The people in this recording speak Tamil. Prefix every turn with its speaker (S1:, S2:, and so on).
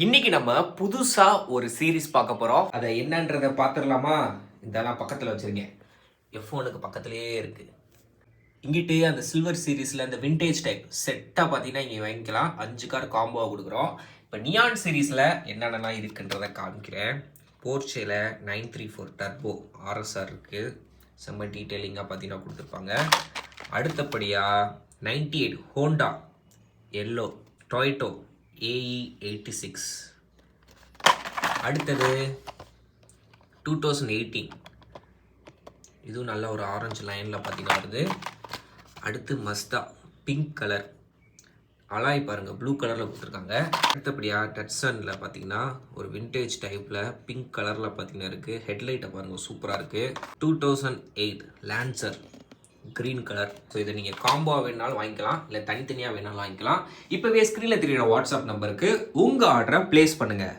S1: இன்னைக்கு நம்ம புதுசா ஒரு சீரிஸ் பார்க்க போறோம். அதை என்னன்றதை பார்த்துடலாமா? இதெல்லாம் பக்கத்தில் வச்சிருக்கேன். என் ஃபோனுக்கு பக்கத்துலேயே இருக்கு. இங்கிட்டு அந்த சில்வர் சீரீஸில் அந்த விண்டேஜ் டைப் செட்டாக பார்த்தீங்கன்னா இங்கே வாங்கிக்கலாம். 5 கார் காம்போவாக கொடுக்குறோம். இப்போ நியான் சீரீஸில் என்னென்னலாம் இருக்குன்றதை காமிக்கிறேன். போர்ச்சேல 934 டர்போ ஆர்எஸ்ஆர் இருக்குது. செம்ம டீட்டெயிலிங்காக பார்த்தீங்கன்னா கொடுத்துருப்பாங்க. அடுத்தபடியாக 98 ஹோண்டா எல்லோ டொயோட்டோ AE86. அடுத்தது 2018, இதுவும் நல்ல ஒரு ஆரஞ்சு லைனில் பார்த்தீங்கன்னா வருது. அடுத்து மஸ்தா பிங்க் கலர் அலாய் பாருங்கள், ப்ளூ கலரில் கொடுத்துருக்காங்க. அடுத்தபடியாக டட்சனில் பார்த்தீங்கன்னா ஒரு விண்டேஜ் டைப்பில் பிங்க் கலரில் பார்த்தீங்கன்னா இருக்குது. ஹெட்லைட்டை பாருங்கள், சூப்பராக இருக்குது. 2008 லான்சர் க்ரீன் கலர். ஸோ இதை நீங்கள் காம்போவாக வேணாலும் வாங்கிக்கலாம், இல்லை தனித்தனியாக வேணாலும் வாங்கிக்கலாம். இப்போவே ஸ்க்ரீனில் தெரியுற வாட்ஸ்அப் நம்பருக்கு உங்கள் ஆர்டரை ப்ளேஸ் பண்ணுங்கள்.